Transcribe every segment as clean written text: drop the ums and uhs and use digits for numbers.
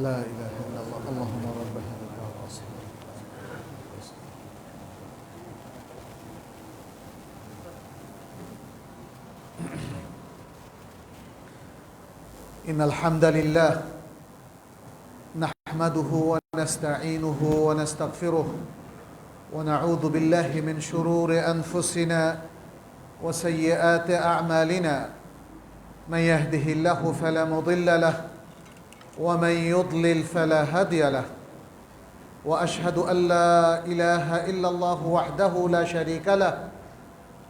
لا إله إلا الله اللهم رب هذا الدعوة والصلاة. إن الحمد لله نحمده ونستعينه ونستغفره ونعوذ بالله من شرور أنفسنا وسيئات أعمالنا من يهده الله فلا مضل له ومن يضلل فلا هادي له وأشهد أن لا إله إلا الله وحده لا شريك له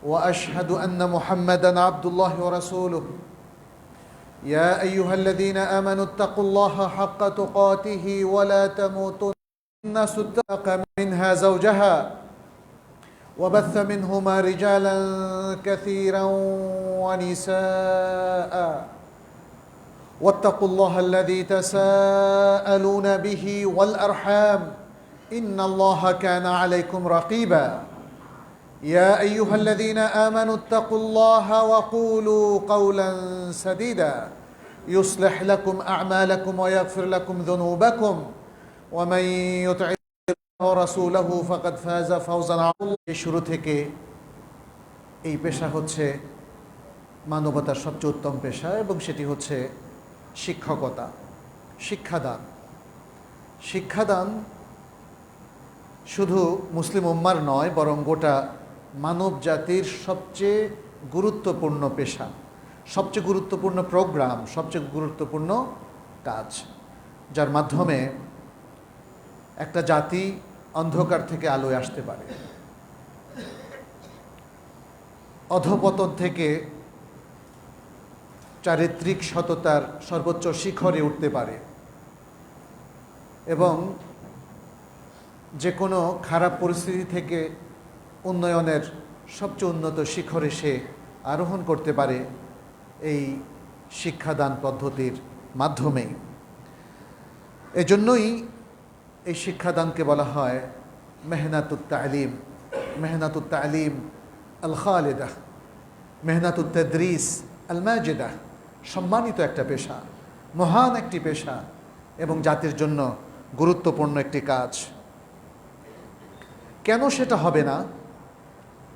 وأشهد أن محمدًا عبد الله ورسوله يا أيها الذين آمنوا اتقوا الله حق تقاته ولا تموتن الناس اتقى منها زوجها وبث منهما رجالا كثيرا ونساء واتقوا الله الذي تساءلون به والأرحام إن الله كان عليكم رقيبا يا أيها الذين آمنوا اتقوا الله وقولوا قولا سديدا يصلح لكم أعمالكم ويغفر لكم ذنوبكم ومن يطع الله ورسوله فقد فاز فوزا عظيما শুরু থেকে এই পেশা হচ্ছে মানবতার সবচেয়ে উত্তম পেশা এবং সেটি হচ্ছে শিক্ষকতা, শিক্ষাদান। শিক্ষাদান শুধু মুসলিম উম্মার নয়, বরং গোটা মানব জাতির সবচেয়ে গুরুত্বপূর্ণ পেশা, সবচেয়ে গুরুত্বপূর্ণ প্রোগ্রাম, সবচেয়ে গুরুত্বপূর্ণ কাজ, যার মাধ্যমে একটা জাতি অন্ধকার থেকে আলোয় আসতে পারে, অধঃপতন থেকে চারিত্রিক সততার সর্বোচ্চ শিখরে উঠতে পারে এবং যে কোনো খারাপ পরিস্থিতি থেকে উন্নয়নের সবচেয়ে উন্নত শিখরে সে আরোহণ করতে পারে এই শিক্ষাদান পদ্ধতির মাধ্যমেই। এজন্যই এই শিক্ষাদানকে বলা হয় মেহনাতুত তালিম, মেহনাতুত তালিম আল খালিদা, মেহনাতুত তাদরিস আল মাজিদা। সম্মানিত একটা পেশা, মহান একটি পেশা এবং জাতির জন্য গুরুত্বপূর্ণ একটি কাজ। কেন সেটা হবে না?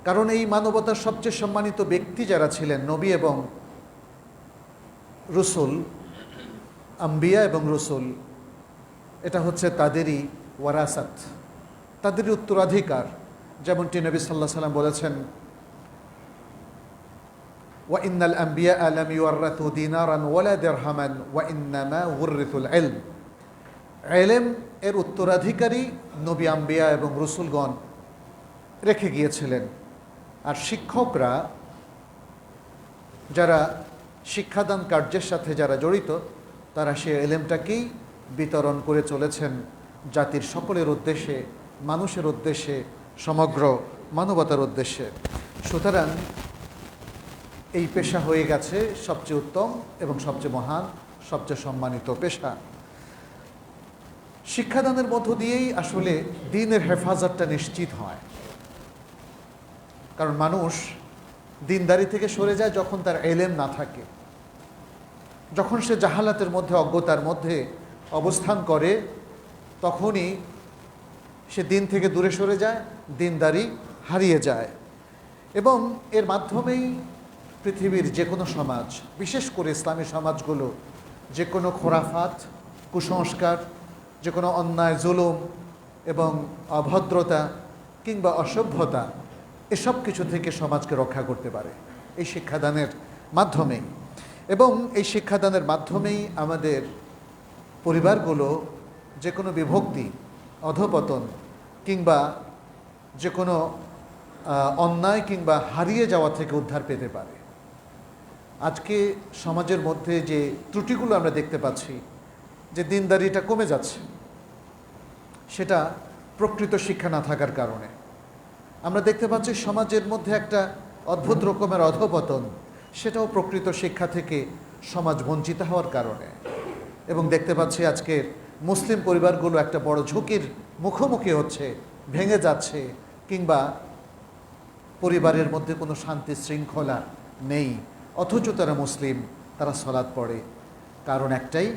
কারণ এই মানবতার সবচেয়ে সম্মানিত ব্যক্তি যারা ছিলেন, নবী এবং রসুল, আম্বিয়া এবং রসুল, এটা হচ্ছে তাদেরই ওয়ারাসাত, তাদেরই উত্তরাধিকার। যেমনটি নবী সাল্লাল্লাহু আলাইহি ওয়াসাল্লাম বলেছেন, ওয়া ইন্নাল আম্বিয়া লাম ইউওয়াররাথু দিনারান ওয়ালা দিরহামান ওয়া ইন্নামা ওয়াররাথুল ইলম। ইলম এর উত্তরাধিকারী নবী, আম্বিয়া এবং রসুলগণ রেখে গিয়েছিলেন। আর শিক্ষকরা, যারা শিক্ষাদান কার্যের সাথে যারা জড়িত, তারা সে ইলমটাকেই বিতরণ করে চলেছেন জাতির সকলের উদ্দেশ্যে, মানুষের উদ্দেশ্যে, সমগ্র মানবতার উদ্দেশ্যে। সুতরাং এই পেশা হয়ে গেছে সবচেয়ে উত্তম এবং সবচেয়ে মহান, সবচেয়ে সম্মানিত পেশা। শিক্ষাদানের মধ্য দিয়েই আসলে দ্বীনের হেফাজতটা নিশ্চিত হয়। কারণ মানুষ দ্বীনদারি থেকে সরে যায় যখন তার ইলম না থাকে, যখন সে জাহালাতের মধ্যে, অজ্ঞতার মধ্যে অবস্থান করে, তখনই সে দ্বীন থেকে দূরে সরে যায়, দ্বীনদারি হারিয়ে যায়। এবং এর মাধ্যমেই পৃথিবীর যে কোনো সমাজ, বিশেষ করে ইসলামী সমাজগুলো, যে কোনো খোরাফাত, কুসংস্কার, যে কোনো অন্যায়, জুলুম এবং অভদ্রতা কিংবা অসভ্যতা, এসব কিছু থেকে সমাজকে রক্ষা করতে পারে এই শিক্ষাদানের মাধ্যমেই। এবং এই শিক্ষাদানের মাধ্যমেই আমাদের পরিবারগুলো যে কোনো বিভক্তি, অধঃপতন কিংবা যে কোনো অন্যায় কিংবা হারিয়ে যাওয়া থেকে উদ্ধার পেতে পারে। আজকে সমাজের মধ্যে যে ত্রুটিগুলো আমরা দেখতে পাচ্ছি, যে দ্বীনদারিটা কমে যাচ্ছে, সেটা প্রকৃত শিক্ষা না থাকার কারণে। আমরা দেখতে পাচ্ছি সমাজের মধ্যে একটা অদ্ভুত রকমের অধঃপতন, সেটাও প্রকৃত শিক্ষা থেকে সমাজ বঞ্চিত হওয়ার কারণে। এবং দেখতে পাচ্ছি আজকের মুসলিম পরিবারগুলো একটা বড় ঝুঁকির মুখোমুখি হচ্ছে, ভেঙে যাচ্ছে, কিংবা পরিবারের মধ্যে কোনো শান্তি শৃঙ্খলা নেই, অথচ তারা মুসলিম, তারা সালাত পড়ে। কারণ একটাই,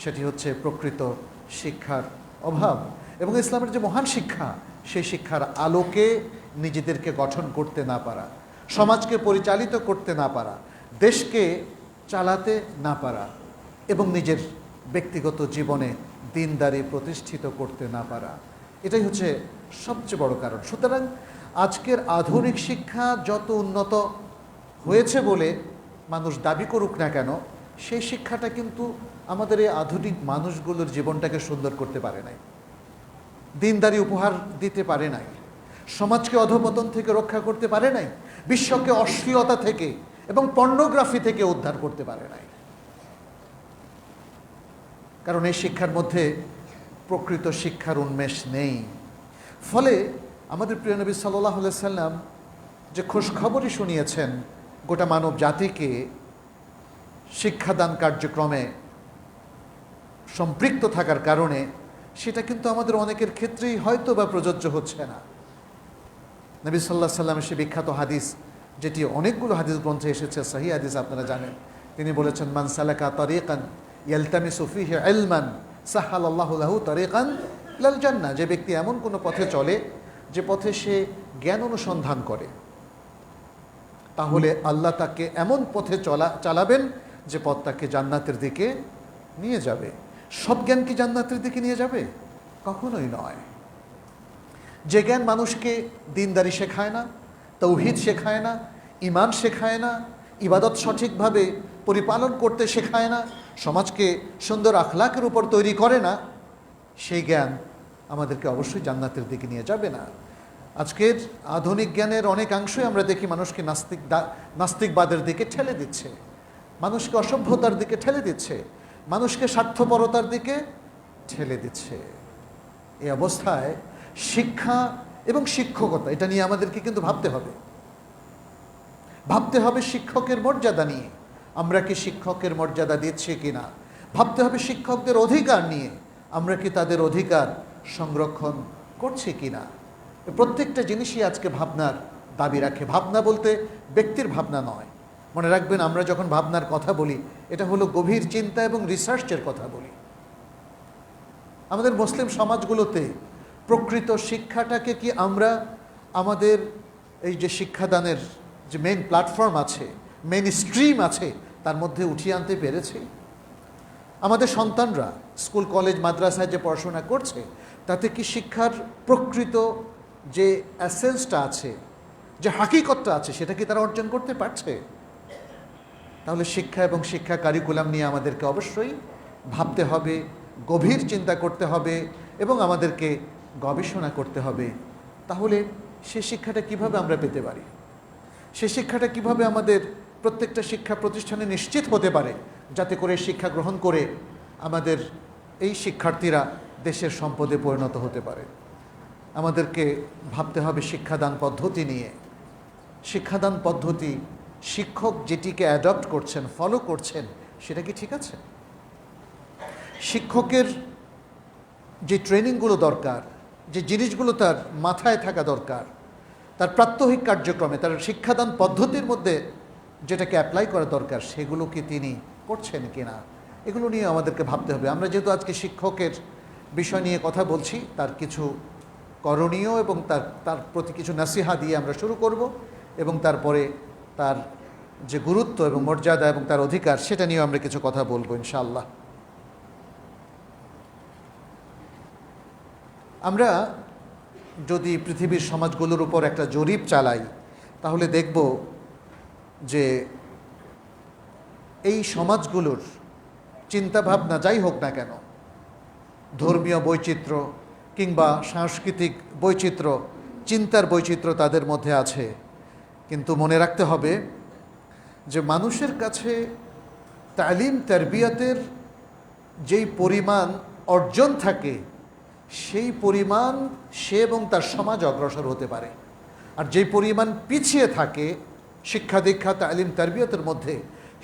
সেটি হচ্ছে প্রকৃত শিক্ষার অভাব, এবং ইসলামের যে মহান শিক্ষা, সেই শিক্ষার আলোকে নিজেদেরকে গঠন করতে না পারা, সমাজকে পরিচালিত করতে না পারা, দেশকে চালাতে না পারা, এবং নিজের ব্যক্তিগত জীবনে দিনদারি প্রতিষ্ঠিত করতে না পারা, এটাই হচ্ছে সবচেয়ে বড় কারণ। সুতরাং আজকের আধুনিক শিক্ষা যত উন্নত হয়েছে বলে মানুষ দাবি করুক না কেন, সেই শিক্ষাটা কিন্তু আমাদের এই আধুনিক মানুষগুলোর জীবনটাকে সুন্দর করতে পারে নাই, দিনদারি উপহার দিতে পারে নাই, সমাজকে অধঃপতন থেকে রক্ষা করতে পারে নাই, বিশ্বকে অশ্লীলতা থেকে এবং পর্নোগ্রাফি থেকে উদ্ধার করতে পারে নাই। কারণ এই শিক্ষার মধ্যে প্রকৃত শিক্ষার উন্মেষ নেই। ফলে আমাদের প্রিয় নবী সাল্লাল্লাহু আলাইহি সাল্লাম যে খোঁজখবরই শুনিয়েছেন গোটা মানব জাতিকে শিক্ষাদান কার্যক্রমে সম্পৃক্ত থাকার কারণে, সেটা কিন্তু আমাদের অনেকের ক্ষেত্রেই হয়তো বা প্রযোজ্য হচ্ছে না। নবী সাল্লাল্লাহু আলাইহি সাল্লামের সে বিখ্যাত হাদিস, যেটি অনেকগুলো হাদিস গ্রন্থে এসেছে, সহিহ হাদিস আপনারা জানেন, তিনি বলেছেন, মান সালাকা তারিকান ইয়ালতামিসু ফিহি ইলমান সাহালাল্লাহু লাহু তারিকান ইলাল জান্নাহ। যে ব্যক্তি এমন কোনো পথে চলে যে পথে সে জ্ঞান অনুসন্ধান করে, তাহলে আল্লাহ তাকে এমন পথে চালাবেন যে পথ তাকে জান্নাতের দিকে নিয়ে যাবে। সব জ্ঞান কি জান্নাতের দিকে নিয়ে যাবে? কখনোই নয়। যে জ্ঞান মানুষকে দিনদারি শেখায় না, তাওহীদ শেখায় না, ঈমান শেখায় না, ইবাদত সঠিকভাবে পরিপালন করতে শেখায় না, সমাজকে সুন্দর আখলাকের উপর তৈরি করে না, সেই জ্ঞান আমাদেরকে অবশ্যই জান্নাতের দিকে নিয়ে যাবে না। আজকের আধুনিক জ্ঞানের অনেকাংশই আমরা দেখি মানুষকে নাস্তিকবাদের দিকে ঠেলে দিচ্ছে, মানুষকে অসভ্যতার দিকে ঠেলে দিচ্ছে, মানুষকে স্বার্থপরতার দিকে ঠেলে দিচ্ছে। এই অবস্থায় শিক্ষা এবং শিক্ষকতা, এটা নিয়ে আমাদেরকে কিন্তু ভাবতে হবে শিক্ষকের মর্যাদা নিয়ে। আমরা কি শিক্ষকের মর্যাদা দিচ্ছি কিনা? ভাবতে হবে শিক্ষকদের অধিকার নিয়ে, আমরা কি তাদের অধিকার সংরক্ষণ করছি কিনা। প্রত্যেকটা জিনিসই আজকে ভাবনার দাবি রাখে। ভাবনা বলতে ব্যক্তির ভাবনা নয়, মনে রাখবেন, আমরা যখন ভাবনার কথা বলি, এটা হলো গভীর চিন্তা এবং রিসার্চের কথা বলি। আমাদের মুসলিম সমাজগুলোতে প্রকৃত শিক্ষাটাকে কি আমরা আমাদের এই যে শিক্ষাদানের যে মেইন প্ল্যাটফর্ম আছে, মেইন স্ট্রিম আছে, তার মধ্যে উঠিয়ে আনতে পেরেছি? আমাদের সন্তানরা স্কুল কলেজ মাদ্রাসায় যে পড়াশোনা করছে, তাতে কি শিক্ষার প্রকৃত যে অ্যাসেন্সটা আছে, যে হাকিকতটা আছে, সেটা কি তারা অর্জন করতে পারছে? তাহলে শিক্ষা এবং শিক্ষা কারিকুলাম নিয়ে আমাদেরকে অবশ্যই ভাবতে হবে, গভীর চিন্তা করতে হবে এবং আমাদেরকে গবেষণা করতে হবে। তাহলে সে শিক্ষাটা কিভাবে আমরা পেতে পারি, সে শিক্ষাটা কিভাবে আমাদের প্রত্যেকটা শিক্ষা প্রতিষ্ঠানে নিশ্চিত হতে পারে, যাতে করে শিক্ষা গ্রহণ করে আমাদের এই শিক্ষার্থীরা দেশের সম্পদে পরিণত হতে পারে। আমাদেরকে ভাবতে হবে শিক্ষাদান পদ্ধতি নিয়ে। শিক্ষাদান পদ্ধতি, শিক্ষক যেটিকে অ্যাডপ্ট করছেন, ফলো করছেন, সেটা কি ঠিক আছে? শিক্ষকের যে ট্রেনিংগুলো দরকার, যে জিনিসগুলো তার মাথায় থাকা দরকার, তার প্রাত্যহিক কার্যক্রমে, তার শিক্ষাদান পদ্ধতির মধ্যে যেটাকে অ্যাপ্লাই করা দরকার, সেগুলো কি তিনি করছেন কিনা, এগুলো নিয়ে আমাদেরকে ভাবতে হবে। আমরা যেহেতু আজকে শিক্ষকের বিষয় নিয়ে কথা বলছি, তার কিছু করণীয় এবং তার প্রতি কিছু নাসিহা দিয়ে আমরা শুরু করব, এবং তারপরে তার যে গুরুত্ব এবং মর্যাদা এবং তার অধিকার, সেটা নিয়েও আমরা কিছু কথা বলবো ইনশাআল্লাহ। আমরা যদি পৃথিবীর সমাজগুলোর উপর একটা জরিপ চালাই, তাহলে দেখব যে এই সমাজগুলোর চিন্তাভাবনা যাই হোক না কেন, ধর্মীয় বৈচিত্র্য কিংবা সাংস্কৃতিক বৈচিত্র্য, চিন্তার বৈচিত্র্য তাদের মধ্যে আছে, কিন্তু মনে রাখতে হবে যে মানুষের কাছে তালিম তারবিয়াতের যেই পরিমাণ অর্জন থাকে, সেই পরিমাণ সে এবং তার সমাজ অগ্রসর হতে পারে। আর যেই পরিমাণ পিছিয়ে থাকে শিক্ষা দীক্ষা তালিম তারবিয়াতের মধ্যে,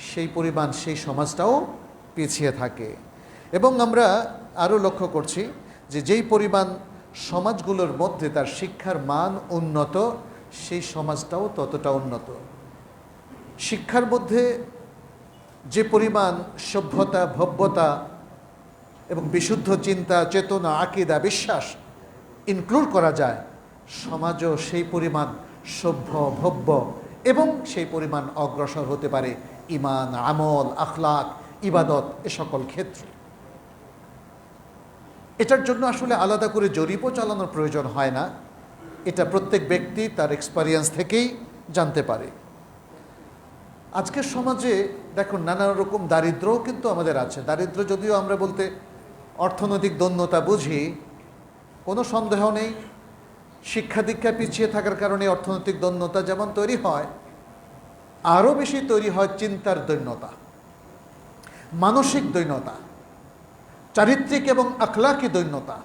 সেই পরিমাণ সেই সমাজটাও পিছিয়ে থাকে। এবং আমরা আরও লক্ষ্য করছি যে যেই পরিমাণ সমাজগুলোর মধ্যে তার শিক্ষার মান উন্নত, সেই সমাজটাও ততটা উন্নত। শিক্ষার মধ্যে যে পরিমাণ সভ্যতা ভব্যতা এবং বিশুদ্ধ চিন্তা, চেতনা, আকীদা, বিশ্বাস ইনক্লুড করা যায়, সমাজও সেই পরিমাণ সভ্য, ভব্য এবং সেই পরিমাণ অগ্রসর হতে পারে ঈমান, আমল, আখলাক, ইবাদত এ সকল ক্ষেত্রে। এটার জন্য আসলে আলাদা করে জরিপও চালানোর প্রয়োজন হয় না, এটা প্রত্যেক ব্যক্তি তার এক্সপেরিয়েন্স থেকেই জানতে পারে। আজকের সমাজে দেখুন নানা রকম দারিদ্র্যও কিন্তু আমাদের আছে। দারিদ্র্য যদিও আমরা বলতে অর্থনৈতিক দৈন্যতা বুঝি, কোনো সন্দেহ নেই শিক্ষা দীক্ষা পিছিয়ে থাকার কারণে অর্থনৈতিক দৈন্যতা যেমন তৈরি হয়, আরও বেশি তৈরি হয় চিন্তার দৈন্যতা, মানসিক দৈন্যতা, চারিত্রিক এবং আখলাকি দৈন্যতা,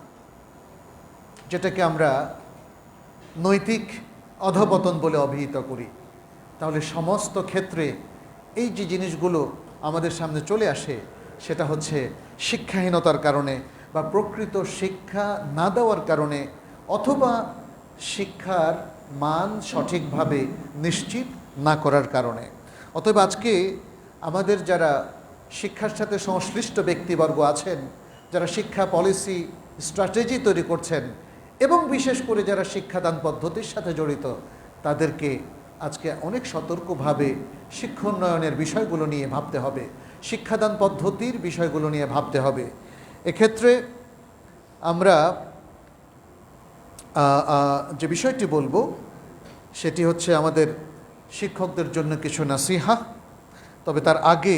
যেটাকে আমরা নৈতিক অধপতন বলে অভিহিত করি। তাহলে সমস্ত ক্ষেত্রে এই যে জিনিসগুলো আমাদের সামনে চলে আসে, সেটা হচ্ছে শিক্ষাহীনতার কারণে বা প্রকৃত শিক্ষা না দেওয়ার কারণে, অথবা শিক্ষার মান সঠিকভাবে নিশ্চিত না করার কারণে। অতএব আজকে আমাদের যারা শিক্ষার সাথে সংশ্লিষ্ট ব্যক্তিবর্গ আছেন, যারা শিক্ষা পলিসি স্ট্র্যাটেজি তৈরি করছেন এবং বিশেষ করে যারা শিক্ষাদান পদ্ধতির সাথে জড়িত, তাদেরকে আজকে অনেক সতর্কভাবে শিক্ষা উন্নয়নের বিষয়গুলো নিয়ে ভাবতে হবে, শিক্ষাদান পদ্ধতির বিষয়গুলো নিয়ে ভাবতে হবে। এক্ষেত্রে আমরা যে বিষয়টি বলবো সেটি হচ্ছে আমাদের শিক্ষকদের জন্য কিছু নাসিহা। তবে তার আগে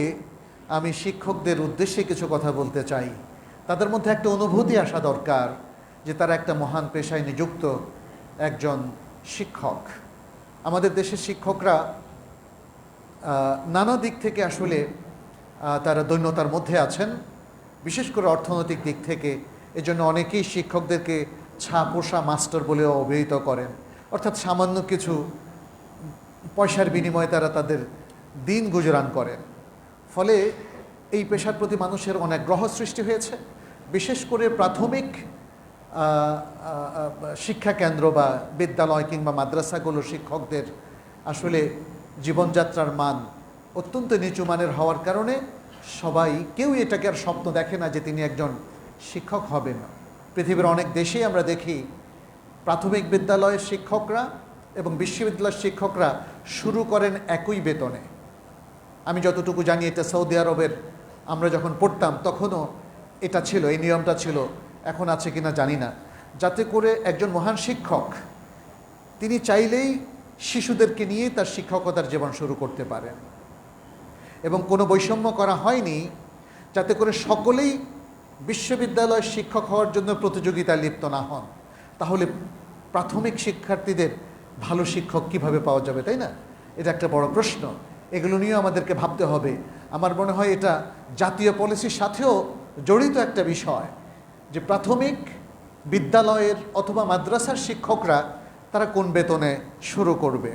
আমি শিক্ষকদের উদ্দেশ্যে কিছু কথা বলতে চাই। তাদের মধ্যে একটা অনুভূতি আসা দরকার যে তারা একটা মহান পেশায় নিযুক্ত একজন শিক্ষক। আমাদের দেশের শিক্ষকরা নানা দিক থেকে আসলে তারা দৈন্যতার মধ্যে আছেন, বিশেষ করে অর্থনৈতিক দিক থেকে। এজন্য অনেকেই শিক্ষকদেরকে ছাপোষা মাস্টার বলেও অভিহিত করেন, অর্থাৎ সামান্য কিছু পয়সার বিনিময়ে তারা তাদের দিন গুজরান করেন। ফলে এই পেশার প্রতি মানুষের অনেক গ্রহ সৃষ্টি হয়েছে। বিশেষ করে প্রাথমিক শিক্ষা কেন্দ্র বা বিদ্যালয় কিংবা মাদ্রাসাগুলো শিক্ষকদের আসলে জীবনযাত্রার মান অত্যন্ত নিচু মানের হওয়ার কারণে কেউ এটাকে আর স্বপ্ন দেখে না যে তিনি একজন শিক্ষক হবেন। পৃথিবীর অনেক দেশেই আমরা দেখি প্রাথমিক বিদ্যালয়ের শিক্ষকরা এবং বিশ্ববিদ্যালয়ের শিক্ষকরা শুরু করেন একই বেতনে। আমি যতটুকু জানি এটা সৌদি আরবের, আমরা যখন পড়তাম তখনও এটা ছিল, এই নিয়মটা ছিল, এখন আছে কিনা জানি না, যাতে করে একজন মহান শিক্ষক তিনি চাইলেই শিশুদেরকে নিয়ে তার শিক্ষকতার জীবন শুরু করতে পারেন। এবং কোনো বৈষম্য করা হয়নি যাতে করে সকলেই বিশ্ববিদ্যালয়ের শিক্ষক হওয়ার জন্য প্রতিযোগিতায় লিপ্ত না হন। তাহলে প্রাথমিক শিক্ষার্থীদের ভালো শিক্ষক কিভাবে পাওয়া যাবে, তাই না? এটা একটা বড় প্রশ্ন। এগুলো নিয়েও আমাদেরকে ভাবতে হবে। আমার মনে হয় এটা জাতীয় পলিসির সাথেও জড়িত একটা বিষয়, যে প্রাথমিক বিদ্যালয়ের অথবা মাদ্রাসার শিক্ষকরা তারা কোন বেতনে শুরু করবে।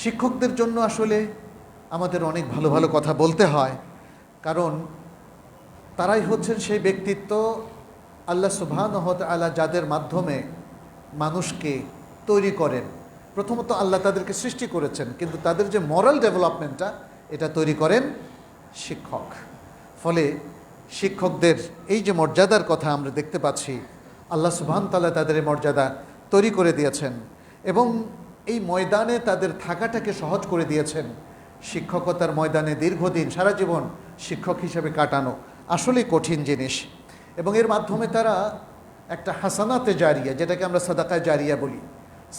শিক্ষকদের জন্য আসলে আমাদের অনেক ভালো ভালো কথা বলতে হয়, কারণ তারাই হচ্ছেন সেই ব্যক্তিত্ব আল্লাহ সুবহানাহু ওয়া তাআলা যাদের মাধ্যমে মানুষকে তৈরি করেন। প্রথমত আল্লাহ তাদেরকে সৃষ্টি করেছেন, কিন্তু তাদের যে মরাল ডেভেলপমেন্টটা এটা তৈরি করেন শিক্ষক। ফলে শিক্ষকদের এই যে মর্যাদার কথা আমরা দেখতে পাচ্ছি, আল্লাহ সুবহানাহু ওয়া তাআলা তাদের মর্যাদা তৈরি করে দিয়েছেন এবং এই ময়দানে তাদের থাকাটাকে সহজ করে দিয়েছেন। শিক্ষকতার ময়দানে দীর্ঘদিন সারা জীবন শিক্ষক হিসেবে কাটানো আসলেই কঠিন জিনিস, এবং এর মাধ্যমে তারা একটা হাসানাতে জারিয়া, যেটাকে আমরা সাদাকায়ে জারিয়া বলি,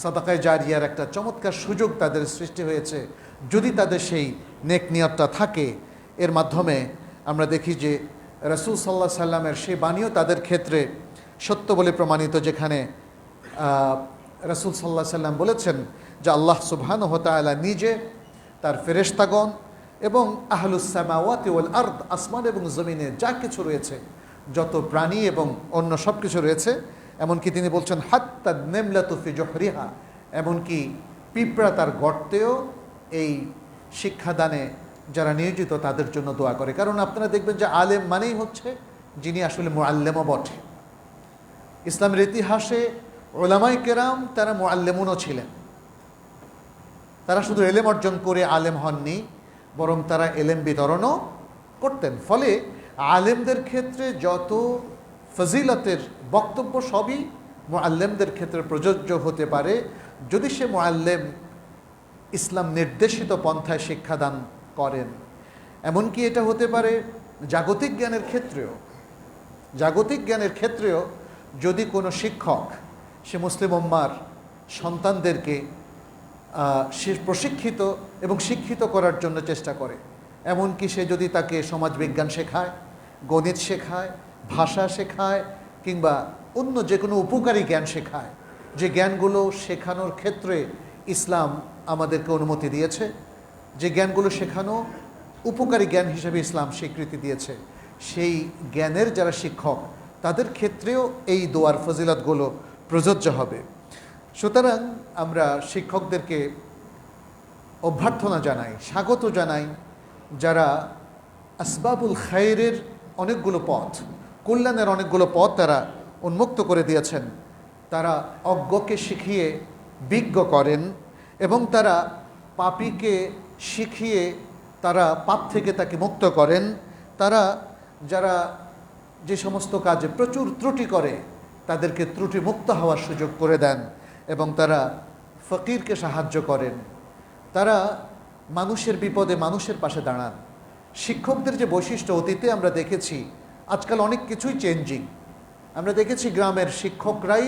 সাদাকায়ে জারিয়ার একটা চমৎকার সুযোগ তাদের সৃষ্টি হয়েছে যদি তাদের সেই নেক নিয়তটা থাকে। এর মাধ্যমে আমরা দেখি যে রাসূল সাল্লাল্লাহু আলাইহি সাল্লামের সেই বাণীও তাদের ক্ষেত্রে সত্য বলে প্রমাণিত, যেখানে রাসূল সাল্লাল্লাহু আলাইহি সাল্লাম বলেছেন যে আল্লাহ সুবহানাহু ওয়া তাআলা নিজে, তার ফেরেশতাগণ এবং আহলুস সামাওয়াতি ওয়াল আরদ, আসমান এবং জমিনে যা কিছু রয়েছে, যত প্রাণী এবং অন্য সব কিছু রয়েছে, এমনকি তিনি বলছেন হাত্তা নেমলাতু ফি জুহরিহা, এমনকি পিঁপড়া তার গর্তেও এই শিক্ষাদানে যারা নিয়োজিত তাদের জন্য দোয়া করে। কারণ আপনারা দেখবেন যে আলেম মানেই হচ্ছে যিনি আসলে মুআল্লিমও বটে। ইসলামের ইতিহাসে উলামায়ে কেরাম তারা মুআল্লিমুনও ছিলেন। তারা শুধু এলেম অর্জন করে আলেম হননি, বরং তারা এলেম বিতরণও করতেন। ফলে আলেমদের ক্ষেত্রে যত ফজিলতের বক্তব্য সবই মুআল্লিমদের ক্ষেত্রে প্রযোজ্য হতে পারে যদি সে মুআল্লিম ইসলাম নির্দেশিত পন্থায় শিক্ষাদান করেন। এমনকি এটা হতে পারে জাগতিক জ্ঞানের ক্ষেত্রেও। জাগতিক জ্ঞানের ক্ষেত্রেও যদি কোনো শিক্ষক সে মুসলিম উম্মার সন্তানদেরকে সে প্রশিক্ষিত এবং শিক্ষিত করার জন্য চেষ্টা করে, এমনকি সে যদি তাকে সমাজবিজ্ঞান শেখায়, গণিত শেখায়, ভাষা শেখায়, কিংবা অন্য যে কোনো উপকারী জ্ঞান শেখায়, যে জ্ঞানগুলো শেখানোর ক্ষেত্রে ইসলাম আমাদেরকে অনুমতি দিয়েছে, যে জ্ঞানগুলো শেখানো উপকারী জ্ঞান হিসেবে ইসলাম স্বীকৃতি দিয়েছে, সেই জ্ঞানের যারা শিক্ষক তাদের ক্ষেত্রেও এই দোয়ার ফজিলতগুলো প্রযোজ্য হবে। সুতরাং আমরা শিক্ষকদেরকে অভ্যর্থনা জানাই, স্বাগত জানাই, যারা আসবাবুল খায়রের অনেকগুলো পথ, কল্যাণের অনেকগুলো পথ তারা উন্মুক্ত করে দিয়েছেন। তারা অজ্ঞকে শিখিয়ে বিজ্ঞ করেন এবং তারা পাপীকে শিখিয়ে তারা পাপ থেকে তাকে মুক্ত করেন। তারা যারা যে সমস্ত কাজে প্রচুর ত্রুটি করে তাদেরকে ত্রুটি মুক্ত হওয়ার সুযোগ করে দেন এবং তারা ফকিরকে সাহায্য করেন। তারা মানুষের বিপদে মানুষের পাশে দাঁড়ান। শিক্ষকদের যে বৈশিষ্ট্য অতীতে আমরা দেখেছি, আজকাল অনেক কিছুই চেঞ্জিং। আমরা দেখেছি গ্রামের শিক্ষকরাই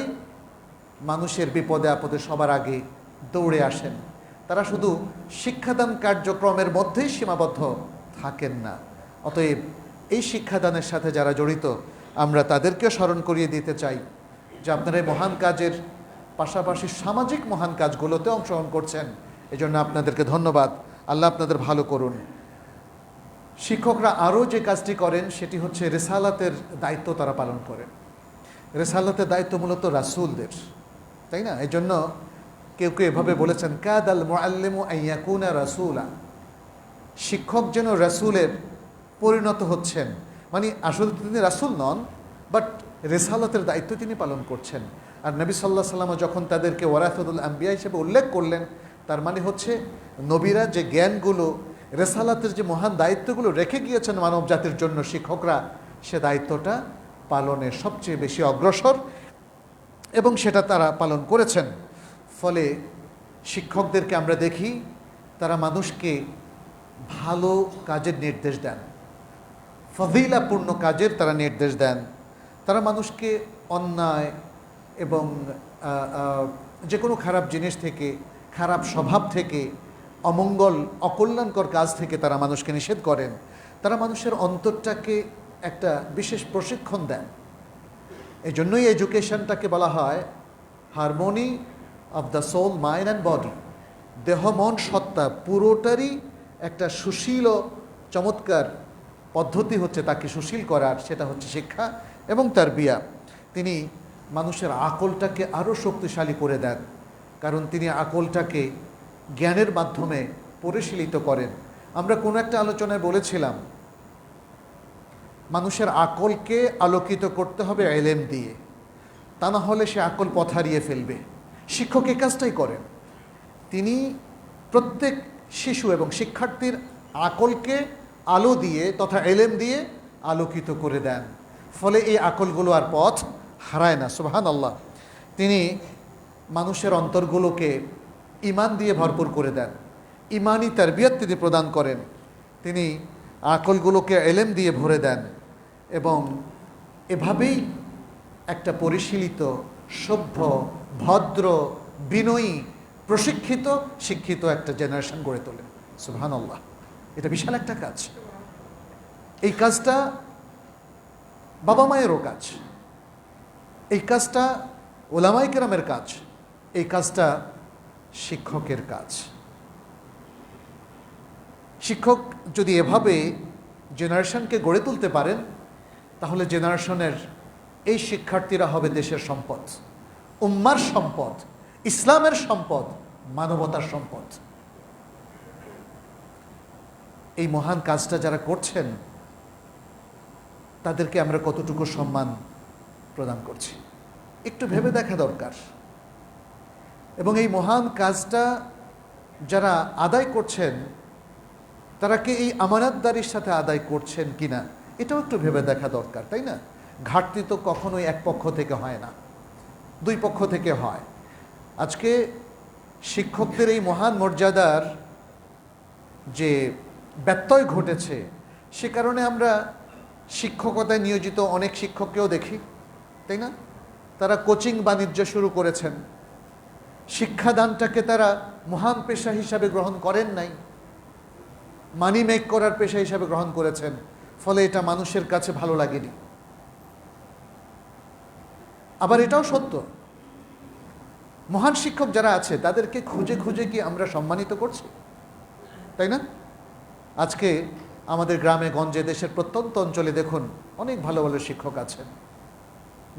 মানুষের বিপদে আপদে সবার আগে দৌড়ে আসেন। তারা শুধু শিক্ষাদান কার্যক্রমের মধ্যেই সীমাবদ্ধ থাকেন না। অতএব এই শিক্ষাদানের সাথে যারা জড়িত আমরা তাদেরকেও স্মরণ করিয়ে দিতে চাই যে আপনারা এই মহান কাজের পাশাপাশি সামাজিক মহান কাজগুলোতে অংশগ্রহণ করছেন, এজন্য আপনাদেরকে ধন্যবাদ। আল্লাহ আপনাদের ভালো করুন। শিক্ষকরা আরও যে কাজটি করেন সেটি হচ্ছে রেসালাতের দায়িত্ব তারা পালন করেন। রেসালাতের দায়িত্ব মূলত রাসূলদের, তাই না? এই জন্য কেউ কেউ এভাবে বলেছেন, কাদাল মুআল্লিমু আন ইয়াকুনা রাসূলা, শিক্ষক যেন রাসূলের পরিণত হচ্ছেন। মানে আসলে তিনি রাসূল নন, বাট রেসালাতের দায়িত্ব তিনি পালন করছেন। আর নবী সাল্লাল্লাহু আলাইহি ওয়াসাল্লাম যখন তাদেরকে ওয়ারাসাতুল আম্বিয়া হিসেবে উল্লেখ করলেন, তার মানে হচ্ছে নবীরা যে জ্ঞানগুলো, রেসালাতের যে মহান দায়িত্বগুলো রেখে গিয়েছেন মানব জাতির জন্য, শিক্ষকরা সে দায়িত্বটা পালনে সবচেয়ে বেশি অগ্রসর এবং সেটা তারা পালন করেছেন। ফলে শিক্ষকদেরকে আমরা দেখি তারা মানুষকে ভালো কাজের নির্দেশ দেন, ফজিলাপূর্ণ কাজের তারা নির্দেশ দেন। তারা মানুষকে অন্যায় এবং যে কোনো খারাপ জিনিস থেকে, খারাপ স্বভাব থেকে, অমঙ্গল অকল্যাণকর কাজ থেকে তারা মানুষকে নিষেধ করেন। তারা মানুষের অন্তরটাকে একটা বিশেষ প্রশিক্ষণ দেন। এই জন্যই এডুকেশনটাকে বলা হয় harmony of the soul, mind and body. দেহ মন সত্তা পুরোটারই একটা সুশীল ও চমৎকার পদ্ধতি হচ্ছে তাকে সুশীল করার, সেটা হচ্ছে শিক্ষা এবং তারবিয়া। তিনি মানুষের আকলটাকে আরও শক্তিশালী করে দেন, কারণ তিনি আকলটাকে জ্ঞানের মাধ্যমে পরিশীলিত করেন। আমরা কোনো একটা আলোচনায় বলেছিলাম, মানুষের আকলকে আলোকিত করতে হবে ইলম দিয়ে, তা না হলে সে আকল পথ হারিয়ে ফেলবে। শিক্ষক এই কাজটাই করেন। তিনি প্রত্যেক শিশু এবং শিক্ষার্থীর আকলকে আলো দিয়ে তথা ইলম দিয়ে আলোকিত করে দেন। ফলে এই আকলগুলো আর পথ হারায় না। সুবহানাল্লাহ। তিনি মানুষের অন্তরগুলোকে ঈমান দিয়ে ভরপুর করে দেন, ঈমানি তারবিয়ত তিনি প্রদান করেন। তিনি আকলগুলোকে ইলম দিয়ে ভরে দেন এবং এভাবেই একটা পরিশীলিত, সভ্য, ভদ্র, বিনয়ী, প্রশিক্ষিত, শিক্ষিত একটা জেনারেশন গড়ে তোলেন। সুবহানাল্লাহ। এটা বিশাল একটা কাজ। এই কাজটা বাবা মায়েরও কাজ, এই কাজটা ওলামায়ে কেরামের কাজ, এই কাজটা শিক্ষকের কাজ। শিক্ষক যদি এভাবে জেনারেশনকে গড়ে তুলতে পারেন, তাহলে জেনারেশনের এই শিক্ষার্থীরা হবে দেশের সম্পদ, উম্মার সম্পদ, ইসলামের সম্পদ, মানবতার সম্পদ। এই মহান কাজটা যারা করছেন তাদেরকে আমরা কতটুকু সম্মান প্রদান করছি একটু ভেবে দেখা দরকার। এবং এই মহান কাজটা যারা আদায় করছেন তারা কি এই আমানতদারির সাথে আদায় করছেন কিনা, এটাও একটু ভেবে দেখা দরকার, তাই না? ঘাটতি তো কখনোই এক পক্ষ থেকে হয় না, দুই পক্ষ থেকে হয়। আজকে শিক্ষকদের এই মহান মর্যাদার যে ব্যত্যয় ঘটেছে, সে কারণে আমরা শিক্ষকতায় নিয়োজিত অনেক শিক্ষককেও দেখি, তাই না? তারা কোচিং বাণিজ্য শুরু করেছেন, শিক্ষাদানটাকে তারা মহান পেশা হিসাবে গ্রহণ করেন নাই, মানি মেক করার পেশা হিসাবে গ্রহণ করেছেন। ফলে এটা মানুষের কাছে ভালো লাগেনি। আবার এটাও সত্য, মহান শিক্ষক যারা আছে তাদেরকে খুঁজে খুঁজে কি আমরা সম্মানিত করছি, তাই না? আজকে আমাদের গ্রামে গঞ্জে, দেশের প্রত্যন্ত অঞ্চলে দেখুন অনেক ভালো ভালো শিক্ষক আছেন,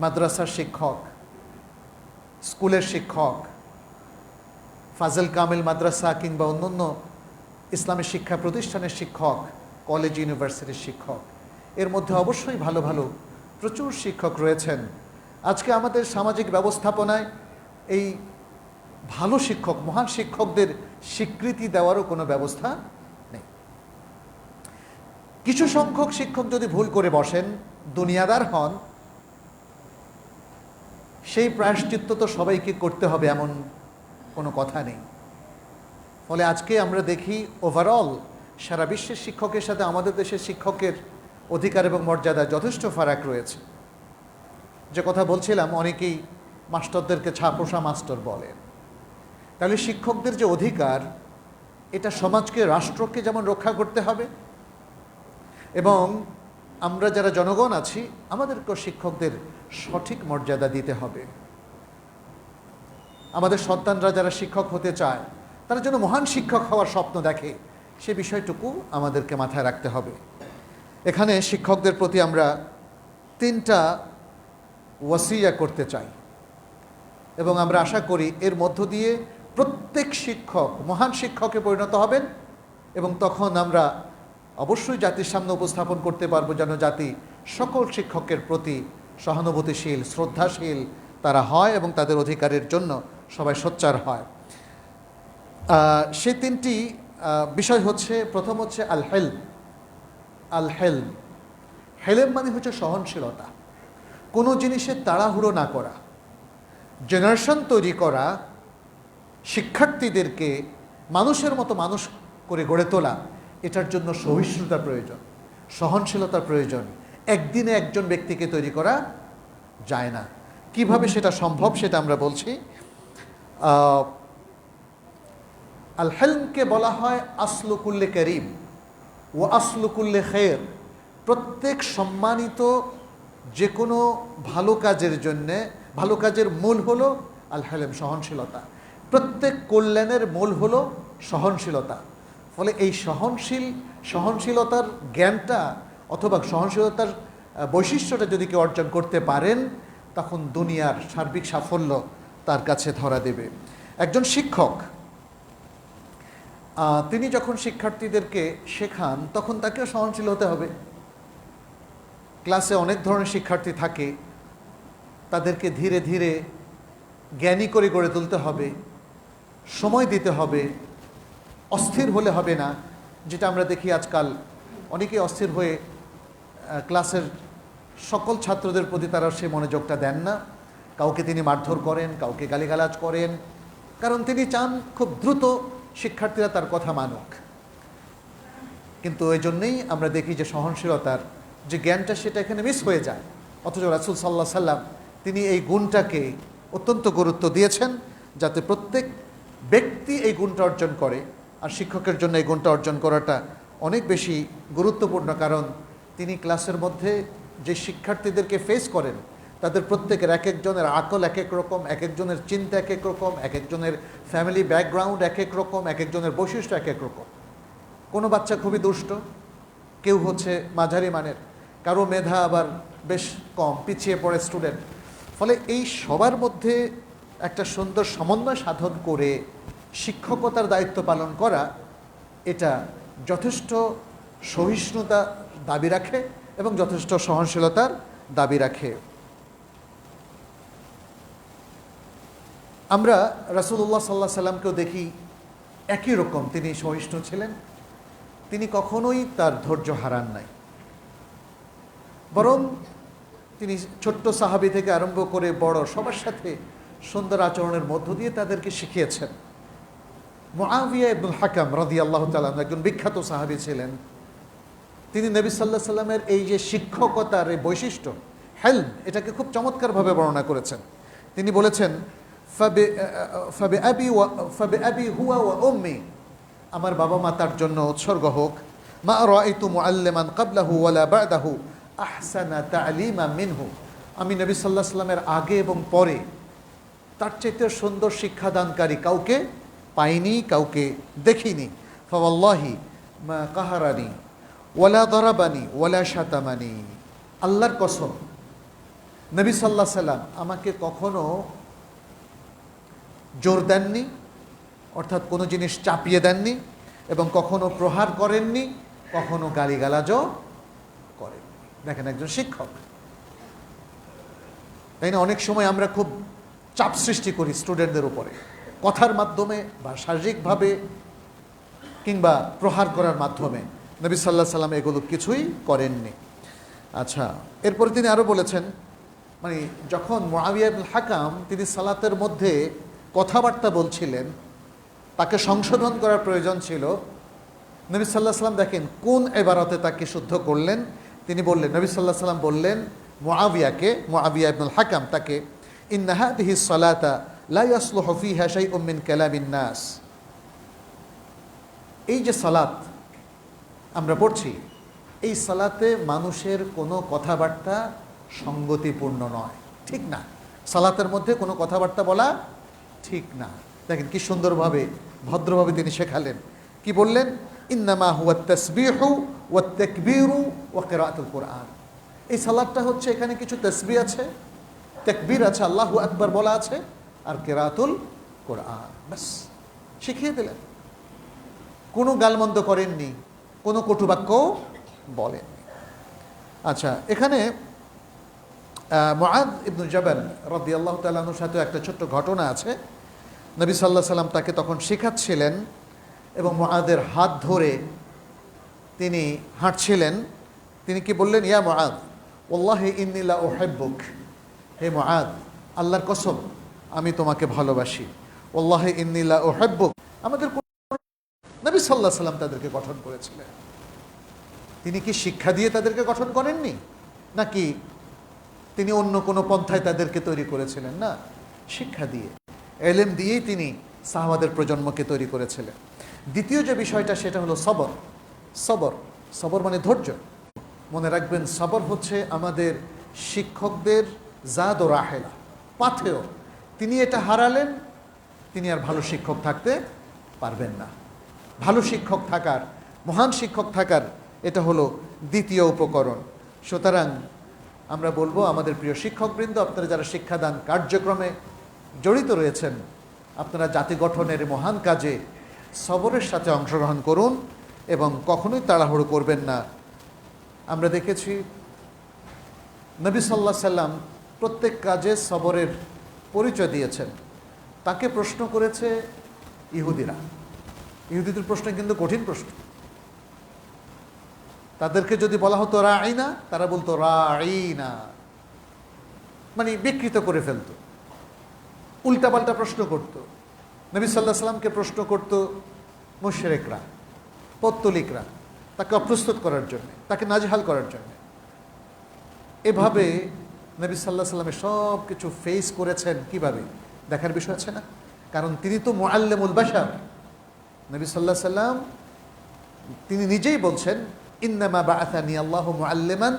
মাদ্রাসার শিক্ষক, স্কুলের শিক্ষক, ফাজল কামিল মাদ্রাসা কিংবা অন্যান্য ইসলামী শিক্ষা প্রতিষ্ঠানের শিক্ষক, কলেজ ইউনিভার্সিটির শিক্ষক, এর মধ্যে অবশ্যই ভালো ভালো প্রচুর শিক্ষক রয়েছেন। আজকে আমাদের সামাজিক ব্যবস্থাপনায় এই ভালো শিক্ষক, মহান শিক্ষকদের স্বীকৃতি দেওয়ারও কোনো ব্যবস্থা নেই। কিছু সংখ্যক শিক্ষক যদি ভুল করে বসেন, দুনিয়াদার হন, সেই প্রায়শ্চিত্ত তো সবাইকে করতে হবে এমন কোনো কথা নেই। ফলে আজকে আমরা দেখি ওভারঅল সারা বিশ্বের শিক্ষকের সাথে আমাদের দেশের শিক্ষকের অধিকার এবং মর্যাদা যথেষ্ট ফারাক রয়েছে। যে কথা বলছিলাম, অনেকেই মাস্টারদেরকে ছাপোষা মাস্টার বলেন। তাহলে শিক্ষকদের যে অধিকার, এটা সমাজকে, রাষ্ট্রকে যেমন রক্ষা করতে হবে, এবং আমরা যারা জনগণ আছি আমাদেরকেও শিক্ষকদের সঠিক মর্যাদা দিতে হবে। আমাদের সন্তানরা যারা শিক্ষক হতে চায়, তারা যেন মহান শিক্ষক হওয়ার স্বপ্ন দেখে, সে বিষয়টুকু আমাদেরকে মাথায় রাখতে হবে। এখানে শিক্ষকদের প্রতি আমরা 3টা ওয়াসিয়া করতে চাই, এবং আমরা আশা করি এর মধ্য দিয়ে প্রত্যেক শিক্ষক মহান শিক্ষকে পরিণত হবেন, এবং তখন আমরা অবশ্যই জাতির সামনে উপস্থাপন করতে পারবো যেন জাতি সকল শিক্ষকের প্রতি সহানুভূতিশীল, শ্রদ্ধাশীল তারা হয় এবং তাদের অধিকারের জন্য সবাই সোচ্চার হয়। সেই 3টি বিষয় হচ্ছে, প্রথম হচ্ছে আল হেলম। আল হেলম, হেলেম মানে হচ্ছে সহনশীলতা, কোনো জিনিসের তাড়াহুড়ো না করা, জেনারেশন তৈরি করা, শিক্ষার্থীদেরকে মানুষের মতো মানুষ করে গড়ে তোলা, এটার জন্য সহিষ্ণুতা প্রয়োজন, সহনশীলতার প্রয়োজন। একদিনে একজন ব্যক্তিকে তৈরি করা যায় না। কিভাবে সেটা সম্ভব সেটা আমরা বলছি। আল হেলমকে বলা হয় আসলুকুল্লে করিম ও আসলুকুল্লে খের। প্রত্যেক সম্মানিত যে কোনো ভালো কাজের জন্যে, ভালো কাজের মূল হলো আল হেলম, সহনশীলতা। প্রত্যেক কল্যাণের মূল হলো সহনশীলতা। ফলে এই সহনশীলতার জ্ঞানটা অথবা সহনশীলতার বৈশিষ্ট্যটা যদি কেউ অর্জন করতে পারেন, তখন দুনিয়ার সার্বিক সাফল্য তার কাছে ধরা দেবে। একজন শিক্ষক তিনি যখন শিক্ষার্থীদেরকে শেখান, তখন তাকেও সহনশীল হতে হবে। ক্লাসে অনেক ধরনের শিক্ষার্থী থাকে, তাদেরকে ধীরে ধীরে জ্ঞানী করে গড়ে তুলতে হবে, সময় দিতে হবে, অস্থির হলে হবে না। যেটা আমরা দেখি আজকাল অনেকে অস্থির হয়ে ক্লাসের সকল ছাত্রদের প্রতি তারা সে মনোযোগটা দেন না। কাউকে তিনি মারধর করেন, কাউকে গালিগালাজ করেন, কারণ তিনি চান খুব দ্রুত শিক্ষার্থীরা তার কথা মানুক। কিন্তু এই জন্যেই আমরা দেখি যে সহনশীলতার যে জ্ঞানটা সেটা এখানে মিস হয়ে যায়। অথচ রাসূল সাল্লাল্লাহু আলাইহি সাল্লাম তিনি এই গুণটাকে অত্যন্ত গুরুত্ব দিয়েছেন, যাতে প্রত্যেক ব্যক্তি এই গুণটা অর্জন করে। আর শিক্ষকের জন্য এই গুণটা অর্জন করাটা অনেক বেশি গুরুত্বপূর্ণ, কারণ তিনি ক্লাসের মধ্যে যে শিক্ষার্থীদেরকে ফেস করেন, তাদের প্রত্যেকের এক একজনের আকল এক এক রকম, এক একজনের চিন্তা এক এক রকম, এক একজনের ফ্যামিলি ব্যাকগ্রাউন্ড এক এক রকম, এক একজনের বৈশিষ্ট্য এক এক রকম। কোনো বাচ্চা খুবই দুষ্ট, কেউ হচ্ছে মাঝারি মানের, কারো মেধা আবার বেশ কম, পিছিয়ে পড়ে স্টুডেন্ট। ফলে এই সবার মধ্যে একটা সুন্দর সমন্বয় সাধন করে শিক্ষকতার দায়িত্ব পালন করা, এটা যথেষ্ট সহিষ্ণুতা দাবি রাখে এবং যথেষ্ট সহনশীলতার দাবি রাখে। আমরা রাসূলুল্লাহ সাল্লাল্লাহু আলাইহি সাল্লামকেও দেখি একই রকম, তিনি সহিষ্ণু ছিলেন, তিনি কখনোই তার ধৈর্য হারান নাই। বরং তিনি ছোট্ট সাহাবী থেকে আরম্ভ করে বড় সবার সাথে সুন্দর আচরণের মধ্য দিয়ে তাদেরকে শিখিয়েছেন। মুআবিয়া ইবনুল হাকাম রাদিয়াল্লাহু তাআলা একজন বিখ্যাত সাহাবী ছিলেন। তিনি নবী সাল্লাল্লাহু আলাইহি সাল্লামের এই যে শিক্ষকতার এই বৈশিষ্ট্য হেলম, এটাকে খুব চমৎকারভাবে বর্ণনা করেছেন। তিনি বলেছেন, ফাবি আবি হুয়া ওয়া উম্মি, আমার বাবা মা তার জন্য উৎসর্গ হোক। মা রাআইতু মুআল্লিমান ক্বাবলাহু ওয়ালা বা'দাহু আহসানা তা'লিমা মিনহু, আমি নবী সাল্লাল্লাহু আলাইহি সাল্লামের আগে এবং পরে তার চাইতে সুন্দর শিক্ষাদানকারী কাউকে পাইনি, কাউকে দেখিনি। ফাওয়াল্লাহি মা কাহারানি ওয়ালা দারাবানি ওয়ালা শাতামানি, আল্লাহর কসম নবী সাল্লাল্লাহু আলাইহি সাল্লাম আমাকে কখনো জোর দেননি, অর্থাৎ কোনো জিনিস চাপিয়ে দেননি, এবং কখনো প্রহার করেননি, কখনো গালিগালাজও করেননি। দেখেন একজন শিক্ষক, তাই না? অনেক সময় আমরা খুব চাপ সৃষ্টি করি স্টুডেন্টদের উপরে, কথার মাধ্যমে বা শারীরিকভাবে কিংবা প্রহার করার মাধ্যমে। নবী সাল্লাল্লাহু আলাইহি সাল্লাম এগুলো কিছুই করেননি। আচ্ছা, এরপরে তিনি আরও বলেছেন, মানে যখন মুআবিয়া ইবনুল হাকাম তিনি সালাতের মধ্যে কথাবার্তা বলছিলেন, তাকে সংশোধন করার প্রয়োজন ছিল, নবী সাল্লাল্লাহু আলাইহি সাল্লাম দেখেন কোন ইবারতে তাকে শুদ্ধ করলেন। তিনি বললেন, নবী সাল্লাল্লাহু আলাইহি সাল্লাম বললেন মুআবিয়া ইবনুল হাকাম তাকে, ইন্না হাযিহি সালাতা লা ইয়াসলুহু ফিহা শাইউম মিন কালামিন নাস, এই যে সালাত আমরা পড়ছি, এই সালাতে মানুষের কোনো কথাবার্তা সঙ্গতিপূর্ণ নয়, ঠিক না। সালাতের মধ্যে কোনো কথাবার্তা বলা ঠিক না। দেখেন কি সুন্দরভাবে ভদ্রভাবে তিনি শেখালেন। কি বললেন? ইন্নামা হুয়া তাসবিহু ওয়াত তাকবীরু ওয়া কিরাআতুল কুরআন, এই সালাতটা হচ্ছে এখানে কিছু তাসবিহ আছে, তাকবীর আছে, আল্লাহু আকবার বলা আছে, আর কিরাআতুল কুরআন, বাস শিখিয়ে দিলেন। কোনো গালমন্দ করেননি, কোনো কটুবাক্য বলেননি। আচ্ছা, এখানে মুআদ ইবনে জাবাল রাদিয়াল্লাহু তাআলা আনহুর সাথে একটা ছোট্ট ঘটনা আছে। নবী সাল্লাল্লাহু আলাইহি সাল্লাম তাকে তখন শেখাচ্ছিলেন এবং মুআদের হাত ধরে তিনি হাঁটছিলেন। তিনি কি বললেন? ইয়া মুআদ ওয়াল্লাহি ইন্নী লা উহিব্বুক, হে মুআদ, আল্লাহর কসম আমি তোমাকে ভালোবাসি। ওয়াল্লাহি ইন্নী লা উহিব্বুক। আমাদের নবী সাল্লাল্লাহু আলাইহি সাল্লাম তাদেরকে গঠন করেছিলেন। তিনি কি শিক্ষা দিয়ে তাদেরকে গঠন করেননি, নাকি তিনি অন্য কোনো পন্থায় তাদেরকে তৈরি করেছিলেন? না, শিক্ষা দিয়ে, এলেম দিয়েই তিনি সাহাবাদের প্রজন্মকে তৈরি করেছিলেন। দ্বিতীয় যে বিষয়টা সেটা হলো সবর। সবর, সবর মানে ধৈর্য। মনে রাখবেন, সবর হচ্ছে আমাদের শিক্ষকদের জাদ ও রাহেলা, পাথেয়। তিনি এটা হারালেন, তিনি আর ভালো শিক্ষক থাকতে পারবেন না। ভালো শিক্ষক থাকার, মহান শিক্ষক থাকার এটা হলো দ্বিতীয় উপকরণ। সুতরাং আমরা বলবো, আমাদের প্রিয় শিক্ষকবৃন্দ, আপনারা যারা শিক্ষাদান কার্যক্রমে জড়িত রয়েছেন, আপনারা জাতি গঠনের মহান কাজে সবরের সাথে অংশগ্রহণ করুন এবং কখনোই তাড়াহুড়ো করবেন না। আমরা দেখেছি নবী সাল্লাল্লাহু আলাইহি সাল্লাম প্রত্যেক কাজে সবরের পরিচয় দিয়েছেন। তাকে প্রশ্ন করেছে ইহুদিরা। ইহুদিদের প্রশ্ন কিন্তু কঠিন প্রশ্ন। তাদেরকে যদি বলা হতো রাঈনা, তারা বলতো রাঈনা, মানে বিকৃত করে ফেলত, উল্টাপাল্টা প্রশ্ন করত। নবী সাল্লাল্লাহু আলাইহি সাল্লামকে প্রশ্ন করত মুশরিকরা, পৌত্তলিকরা, তাকে অপ্রস্তুত করার জন্য, তাকে নাজেহাল করার জন্য। এভাবে নবী সাল্লাল্লাহু আলাইহি সাল্লামের সব কিছু ফেস করেছেন। কিভাবে দেখার বিষয় আছে না? কারণ তিনি তো মুআল্লিমুল বাশার। নবী সাল্লাল্লাহু আলাইহি সাল্লাম তিনি নিজেই বলছেন, ইন্নামা বাআসানি আল্লাহু মুআল্লিমান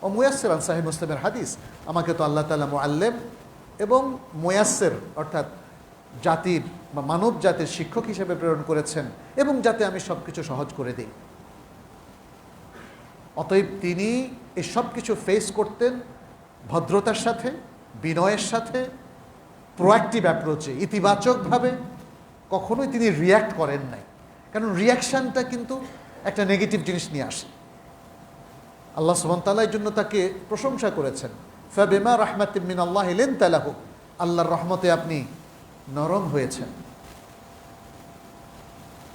ও মুয়াসসিরান, সহিহ মুসলিমের হাদিস। আমাকে তো আল্লাহ তাআলা মুআল্লিম এবং মুয়াসসির, অর্থাৎ জাতির বা মানব জাতির শিক্ষক হিসেবে প্রেরণ করেছেন, এবং যাতে আমি সব কিছু সহজ করে দিই। অতএব তিনি এই সব কিছু ফেস করতেন ভদ্রতার সাথে, বিনয়ের সাথে, প্রোঅ্যাক্টিভ অ্যাপ্রোচে, ইতিবাচকভাবে। কখনোই তিনি রিয়্যাক্ট করেন নাই, কারণ রিয়াকশানটা কিন্তু একটা নেগেটিভ জিনিস নিয়ে আসে। আল্লাহ সুবহানাহু ওয়া তাআলা এর জন্য তাকে প্রশংসা করেছেন, ফাবিমা রাহমাতিন মিনাল্লাহি লিনতা লাহু, আল্লাহর রহমতে আপনি নরম হয়েছেন।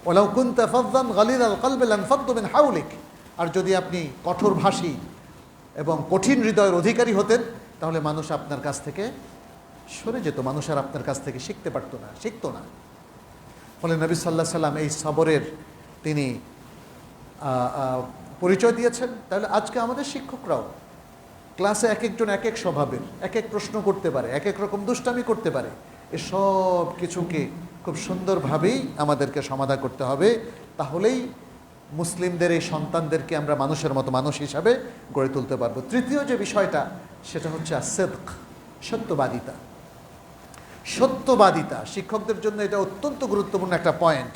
ওয়ালাউ কুনতা ফাযযান গালিযাল কলবি লানফাদ্দু মিন হাওলিক, আর যদি আপনি কঠোরভাষী, এবং কঠিন হৃদয়ের অধিকারী হতেন, তাহলে মানুষ আপনার কাছ থেকে সরে যেত, মানুষ আর আপনার কাছ থেকে শিখতে পারতো না, শিখতো না। ফলে নবী সাল্লাল্লাহু আলাইহি সাল্লাম এই সবরের তিনি পরিচয় দিয়েছেন। তাহলে আজকে আমাদের শিক্ষকরাও ক্লাসে এক একজন এক এক স্বভাবের, এক এক প্রশ্ন করতে পারে, এক এক রকম দুষ্টামি করতে পারে। এসব কিছুকে খুব সুন্দরভাবেই আমাদেরকে সমাধান করতে হবে, তাহলেই মুসলিমদের এই সন্তানদেরকে আমরা মানুষের মতো মানুষ হিসাবে গড়ে তুলতে পারবো। তৃতীয় যে বিষয়টা সেটা হচ্ছে সিদক, সত্যবাদিতা। সত্যবাদিতা শিক্ষকদের জন্য এটা অত্যন্ত গুরুত্বপূর্ণ একটা পয়েন্ট।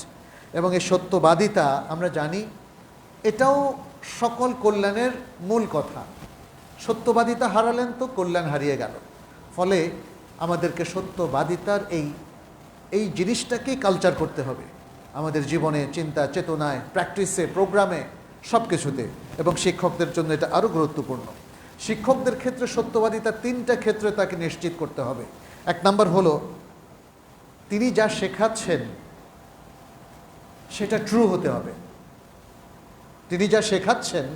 এবং এই সত্যবাদিতা আমরা জানি এটাও সকল কল্যাণের মূল কথা। সত্যবাদিতা হারালেন তো কল্যাণ হারিয়ে গেল। ফলে আমাদেরকে সত্যবাদিতার এই জিনিসটাকেই কালচার করতে হবে আমাদের জীবনে, চিন্তা চেতনায়, প্র্যাকটিসে, প্রোগ্রামে, সব কিছুতে। এবং শিক্ষকদের জন্য এটা আরও গুরুত্বপূর্ণ। শিক্ষকদের ক্ষেত্রে সত্যবাদিতা তিনটা ক্ষেত্রে তাকে নিশ্চিত করতে হবে। এক নম্বর হলো তিনি যা শেখাচ্ছেন সেটা ট্রু হতে হবে। তিনি যা শেখাচ্ছেন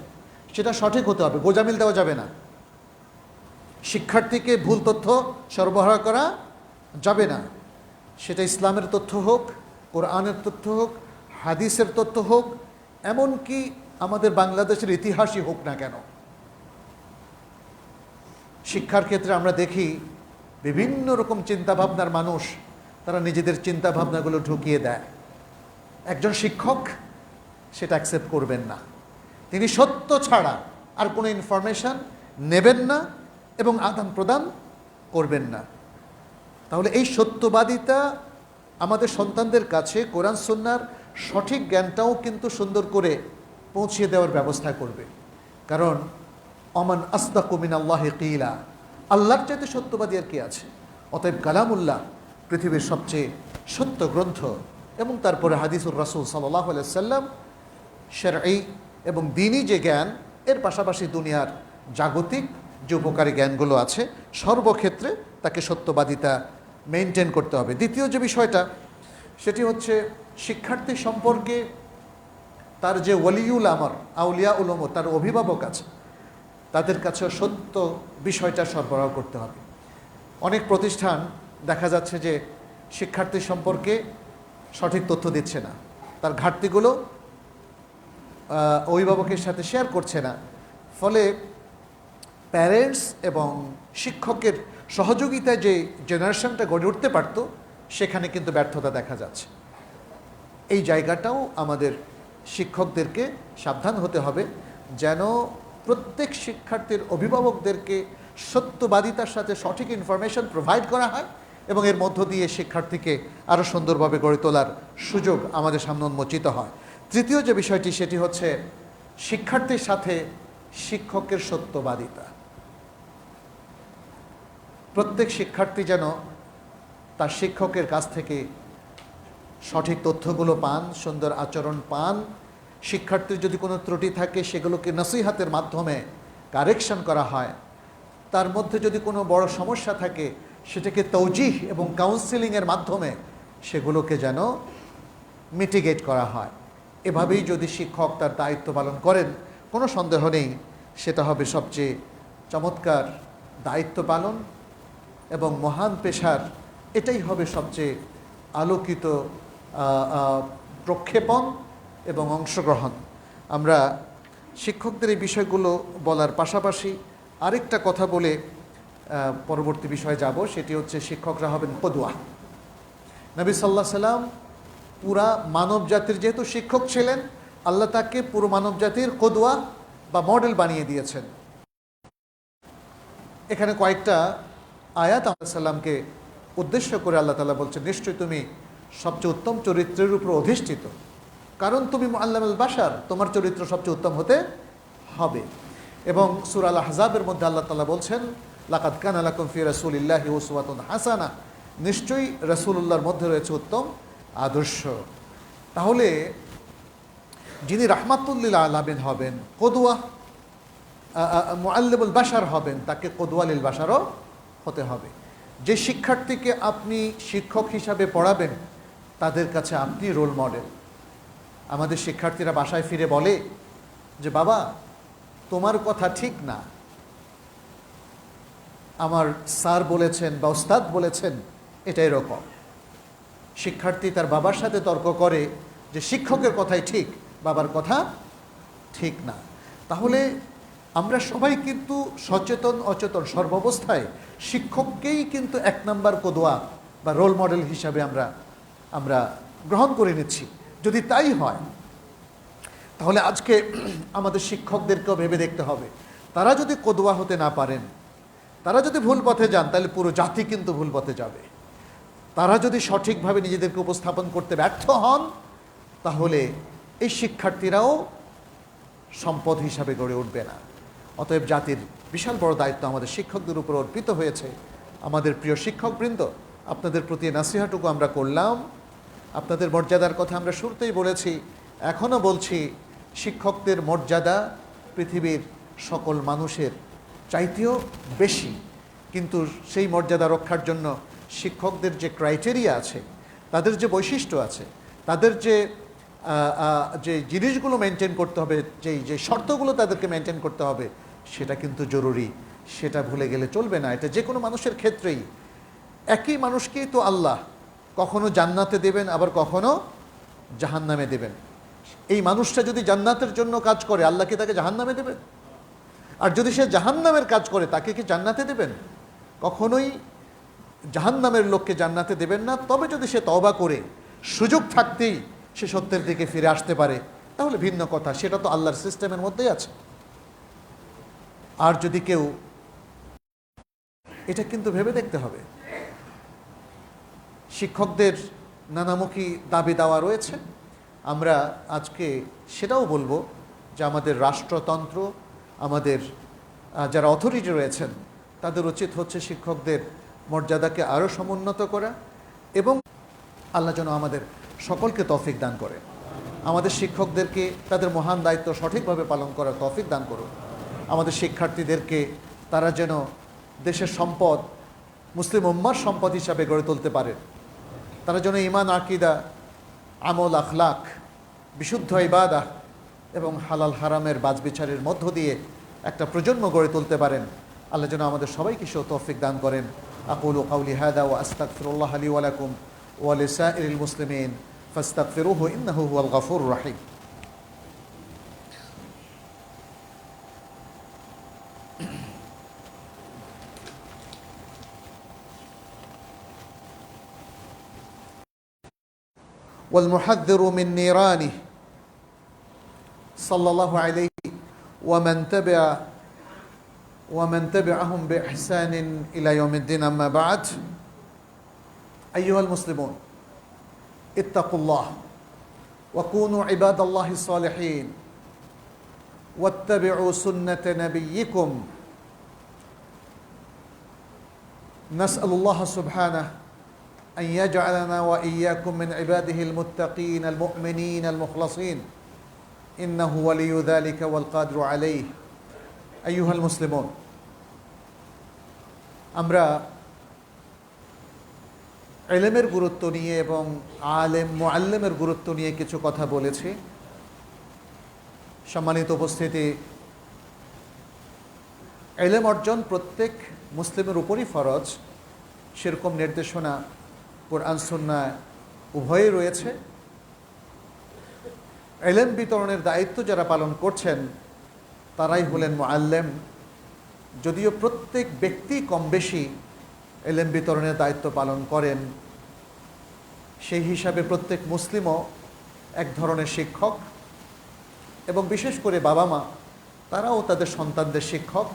সেটা সঠিক হতে হবে, গোজামিল দেওয়া যাবে না। শিক্ষার্থীকে ভুল তথ্য সরবরাহ করা যাবে না, সেটা ইসলামের তথ্য হোক, কোরআনের তথ্য হোক, হাদিসের তথ্য হোক, এমনকি আমাদের বাংলাদেশের ইতিহাসই হোক না কেন। শিক্ষার ক্ষেত্রে আমরা দেখি বিভিন্ন রকম চিন্তাভাবনার মানুষ, তারা নিজেদের চিন্তাভাবনাগুলো ঢুকিয়ে দেয়। একজন শিক্ষক সেটা অ্যাকসেপ্ট করবেন না। তিনি সত্য ছাড়া আর কোনো ইনফরমেশন নেবেন না এবং আদান প্রদান করবেন না। তাহলে এই সত্যবাদিতা আমাদের সন্তানদের কাছে কোরআন সুন্নাহর সঠিক জ্ঞানটাও কিন্তু সুন্দর করে পৌঁছিয়ে দেওয়ার ব্যবস্থা করবে। কারণ অমান আসদাকু মিনাল্লাহি কিলা, আল্লাহর চাইতে সত্যবাদী আর কে আছে? অতএব কালামুল্লাহ পৃথিবীর সবচেয়ে সত্য গ্রন্থ। এবং তারপরে হাদিসুর রাসূল সাল্লাল্লাহু আলাইহি সাল্লাম শরঈ এবং দ্বীনি যে জ্ঞান, এর পাশাপাশি দুনিয়ার জাগতিক যে উপকারী জ্ঞানগুলো আছে, সর্বক্ষেত্রে তাকে সত্যবাদিতা মেনটেন করতে হবে। দ্বিতীয় যে বিষয়টা সেটি হচ্ছে শিক্ষার্থী সম্পর্কে তার যে ওয়ালিউল আমর, আউলিয়া উল উমর, তার অভিভাবক আছে, তাদের কাছে সত্য বিষয়টা সরবরাহ করতে হবে। অনেক প্রতিষ্ঠান দেখা যাচ্ছে যে শিক্ষার্থী সম্পর্কে সঠিক তথ্য দিচ্ছে না, তার ঘাটতিগুলো অভিভাবকের সাথে শেয়ার করছে না। ফলে প্যারেন্টস এবং শিক্ষকের সহযোগিতায় যে জেনারেশনটা গড়ে উঠতে পারত, সেখানে কিন্তু ব্যর্থতা দেখা যাচ্ছে। এই জায়গাটাও আমাদের শিক্ষকদেরকে সাবধান হতে হবে, যেন প্রত্যেক শিক্ষার্থীর অভিভাবকদেরকে সত্যবাদিতার সাথে সঠিক ইনফরমেশন প্রোভাইড করা হয় এবং এর মধ্য দিয়ে শিক্ষার্থীকে আরও সুন্দরভাবে গড়ে তোলার সুযোগ আমাদের সামনে উন্মোচিত হয়। তৃতীয় যে বিষয়টি সেটি হচ্ছে শিক্ষার্থীর সাথে শিক্ষকের সত্যবাদিতা। প্রত্যেক শিক্ষার্থী যেন তার শিক্ষকের কাছ থেকে সঠিক তথ্যগুলো পান, সুন্দর আচরণ পান। শিক্ষার্থীর যদি কোনো ত্রুটি থাকে সেগুলোকে নসিহাতের মাধ্যমে কারেকশন করা হয়। তার মধ্যে যদি কোনো বড় সমস্যা থাকে সেটাকে তৌজিহ এবং কাউন্সিলিংয়ের মাধ্যমে সেগুলোকে যেন মিটিগেট করা হয়। এভাবেই যদি শিক্ষক তার দায়িত্ব পালন করেন, কোনো সন্দেহ নেই সেটা হবে সবচেয়ে চমৎকার দায়িত্ব পালন এবং মহান পেশার এটাই হবে সবচেয়ে আলোকিত প্রক্ষেপণ এবং অংশগ্রহণ। আমরা শিক্ষকদের এই বিষয়গুলো বলার পাশাপাশি আরেকটা কথা বলে পরবর্তী বিষয়ে যাব, সেটি হচ্ছে শিক্ষকরা হবেন কদওয়া। নবী সাল্লাল্লাহু আলাইহি সাল্লাম পুরা মানব জাতির যেহেতু শিক্ষক ছিলেন, আল্লাহ তাকে পুরো মানব জাতির কদওয়া বা মডেল বানিয়ে দিয়েছেন। এখানে কয়েকটা আয়াত আল্লাহ সাল্লামকে উদ্দেশ্য করে আল্লাহ তাআলা বলছেন, নিশ্চয়ই তুমি সবচেয়ে উত্তম চরিত্রের উপর অধিষ্ঠিত, কারণ তুমি মুআল্লিমুল বাশার, তোমার চরিত্র সবচেয়ে উত্তম হতে হবে। এবং সূরা আল আহজাবের মধ্যে আল্লাহ তাআলা বলছেন, লাকাদ কানা লাকুম ফি রাসূলিল্লাহি উসওয়াতুন হাসানাহ, নিশ্চয়ই রাসূলুল্লাহর মধ্যে রয়েছে উত্তম আদর্শ। তাহলে যিনি রাহমাতুল লিল আলামিন হবেন, কদওয়া মুআল্লিমুল বাশার হবেন, তাকে কদওয়া লিল বাশারও হতে হবে। যে শিক্ষার্থীকে আপনি শিক্ষক হিসাবে পড়াবেন তাদের কাছে আপনি রোল মডেল। আমাদের শিক্ষার্থীরা বাসায় ফিরে বলে যে বাবা তোমার কথা ঠিক না, আমার স্যার বলেছেন বা ওস্তাদ বলেছেন, এটা এরকম। শিক্ষার্থী তার বাবার সাথে তর্ক করে যে শিক্ষকের কথাই ঠিক, বাবার কথা ঠিক না। তাহলে আমরা সবাই কিন্তু সচেতন অচেতন সর্বাবস্থায় শিক্ষককেই কিন্তু এক নাম্বার কদোয়া বা রোল মডেল হিসাবে আমরা গ্রহণ করে নিচ্ছি। যদি তাই হয় তাহলে আজকে আমাদের শিক্ষকদেরকেও ভেবে দেখতে হবে, তারা যদি কদোয়া হতে না পারেন, তারা যদি ভুল পথে যান, তাহলে পুরো জাতি কিন্তু ভুল পথে যাবে। তারা যদি সঠিকভাবে নিজেদেরকে উপস্থাপন করতে ব্যর্থ হন, তাহলে এই শিক্ষার্থীরাও সম্পদ হিসাবে গড়ে উঠবে না। অতএব জাতির বিশাল বড় দায়িত্ব আমাদের শিক্ষকদের উপর অর্পিত হয়েছে। আমাদের প্রিয় শিক্ষকবৃন্দ, আপনাদের প্রতি নাসিহাটুকু আমরা করলাম। আপনাদের মর্যাদার কথা আমরা শুরুতেই বলেছি, এখনও বলছি, শিক্ষকদের মর্যাদা পৃথিবীর সকল মানুষের চাইতেও বেশি। কিন্তু সেই মর্যাদা রক্ষার জন্য শিক্ষকদের যে ক্রাইটেরিয়া আছে, তাদের যে বৈশিষ্ট্য আছে, তাদের যে জিনিসগুলো মেনটেন করতে হবে, যে শর্তগুলো তাদেরকে মেনটেন করতে হবে, সেটা কিন্তু জরুরি। সেটা ভুলে গেলে চলবে না। এটা যে কোনো মানুষের ক্ষেত্রেই। একই মানুষকেই তো আল্লাহ কখনো জান্নাতে দেবেন, আবার কখনো জাহান্নামে দেবেন। এই মানুষটা যদি জান্নাতের জন্য কাজ করে, আল্লাহ কি তাকে জাহান্নামে দেবেন? আর যদি সে জাহান্নামের কাজ করে, তাকে কি জান্নাতে দেবেন? কখনোই জাহান্নামের লোককে জান্নাতে দেবেন না। তবে যদি সে তওবা করে সুযোগ থাকতেই সে সত্যের দিকে ফিরে আসতে পারে, তাহলে ভিন্ন কথা, সেটা তো আল্লাহর সিস্টেমের মধ্যেই আছে। আর যদি কেউ, এটা কিন্তু ভেবে দেখতে হবে, শিক্ষকদের নানামুখী দাবি দাওয়া রয়েছে। আমরা আজকে সেটাও বলবো যে আমাদের রাষ্ট্রতন্ত্র, আমাদের যারা অথরিটি রয়েছেন, তাদের উচিত হচ্ছে শিক্ষকদের মর্যাদাকে আরও সমুন্নত করা, এবং আল্লাহ যেন আমাদের সকলকে তৌফিক দান করে। আমাদের শিক্ষকদেরকে তাদের মহান দায়িত্ব সঠিকভাবে পালন করার তৌফিক দান করুন। আমাদের শিক্ষার্থীদেরকে তারা যেন দেশের সম্পদ, মুসলিম উম্মার সম্পদ হিসাবে গড়ে তুলতে পারে। তারা যেন ঈমান, আকীদা, আমল, আখলাক, বিশুদ্ধ ইবাদত এবং হালাল হারামের বাছবিচারের মধ্য দিয়ে একটা প্রজন্ম গড়ে তুলতে পারেন। আল্লাহ যেন আমাদের সবাইকে সে তৌফিক দান করেন। আকুলু কাউলি হাদা ওয়া আস্তাগফিরুল্লাহ লি ওয়া লাকুম ওয়া লিসাইরিল মুসলিমিন ফাস্তাগফিরুহু ইন্নাহু হুয়াল গফুরুর রহিম। والمحذر من نيرانه صلى الله عليه ومن تبعهم بإحسان إلى يوم الدين. أما بعد، أيها المسلمون، اتقوا الله وكونوا عباد الله الصالحين واتبعوا سنة نبيكم. نسأل الله سبحانه أن يجعلنا وإياكم من عباده المتقين المؤمنين المخلصين، إنه ولي ذلك والقادر عليه. أيها المسلمون، আমরা ইলমের গুরুত্ব নিয়ে এবং আলেম মুআল্লিমের গুরুত্ব নিয়ে কিছু কথা বলেছি। সম্মানিত উপস্থিতি, ইলম অর্জন প্রত্যেক মুসলিমের উপরই ফরজ, সেরকম নির্দেশনা কোরআন সুন্নাহ উভয়ই রয়েছে। ইলম বিতরণের দায়িত্ব যারা পালন করছেন তারাই হলেন মুআল্লিম। যদিও প্রত্যেক ব্যক্তি কম বেশি ইলম বিতরণের দায়িত্ব পালন করেন, সেই হিসাবে প্রত্যেক মুসলিমও এক ধরনের শিক্ষক, এবং বিশেষ করে বাবা মা, তারাও তাদের সন্তানদের শিক্ষক।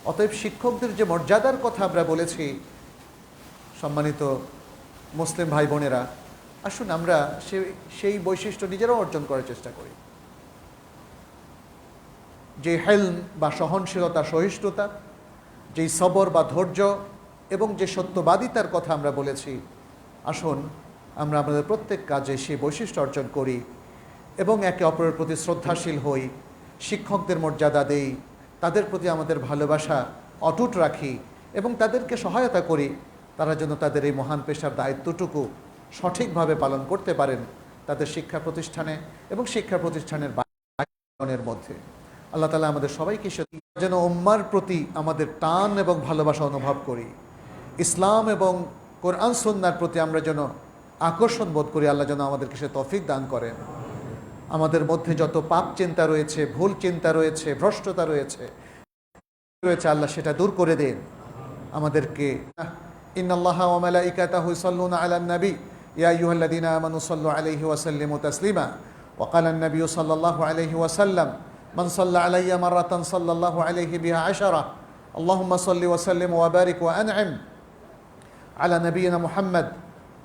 অতএব শিক্ষকদের যে মর্যাদার কথা আমরা বলেছি, সম্মানিত মুসলিম ভাই বোনেরা, আসুন আমরা সেই বৈশিষ্ট্য নিজেরাও অর্জন করার চেষ্টা করি। যে হেলম বা সহনশীলতা, সহিষ্ণুতা, যেই সবর বা ধৈর্য এবং যে সত্যবাদিতার কথা আমরা বলেছি, আসুন আমরা আমাদের প্রত্যেক কাজে সেই বৈশিষ্ট্য অর্জন করি এবং একে অপরের প্রতি শ্রদ্ধাশীল হই, শিক্ষকদের মর্যাদা দেই, তাদের প্রতি আমাদের ভালোবাসা অটুট রাখি এবং তাদেরকে সহায়তা করি, তারা যেন তাদের এই মহান পেশার দায়িত্বটুকু সঠিকভাবে পালন করতে পারেন তাদের শিক্ষা প্রতিষ্ঠানে এবং শিক্ষা প্রতিষ্ঠানের বাইরের মধ্যে। আল্লাহ তাআলা আমাদের সবাইকে যেন উম্মার প্রতি আমাদের টান এবং ভালোবাসা অনুভব করি, ইসলাম এবং কোরআন সুন্নাহর প্রতি আমরা যেন আকর্ষণ বোধ করি। আল্লাহ যেন আমাদেরকে সে তৌফিক দান করেন। আমাদের মধ্যে যত পাপ চিন্তা রয়েছে, ভুল চিন্তা রয়েছে, ভ্রষ্টতা রয়েছে, আল্লাহ সেটা দূর করে দেন আমাদেরকে। ইন্নাল্লাহা ওয়া মালাইকাতাহু ইউসাল্লুনা আলান নবী ইয়া আইয়ুহাল্লাযীনা আমানু সাল্লু আলাইহি ওয়া সাল্লিমু তাসলিমা ওয়া ক্বালা আন-নাবিয়্যু সাল্লাল্লাহু আলাইহি ওয়া সাল্লাম মান সাল্লা আলাইয়া মাররাতান সাল্লাল্লাহু আলাইহি বিহা আশারা আল্লাহুম্মা সাল্লি ওয়া সাল্লিম ওয়া বারিক ওয়া আন'im আলা নাবিয়িনা মুহাম্মদ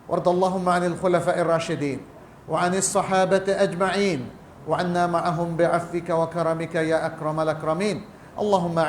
ওয়ারদ আল্লাহুম্মা আনিল খুলাফা'iর রাশিদিন ওয়া আনিস সাহাবাতি আজমাইন ওয়া আন্না মা'আহুম বি'আফবিকা ওয়া কারামিকা ইয়া আকরামাল আকরামিন আল্লাহুম্মা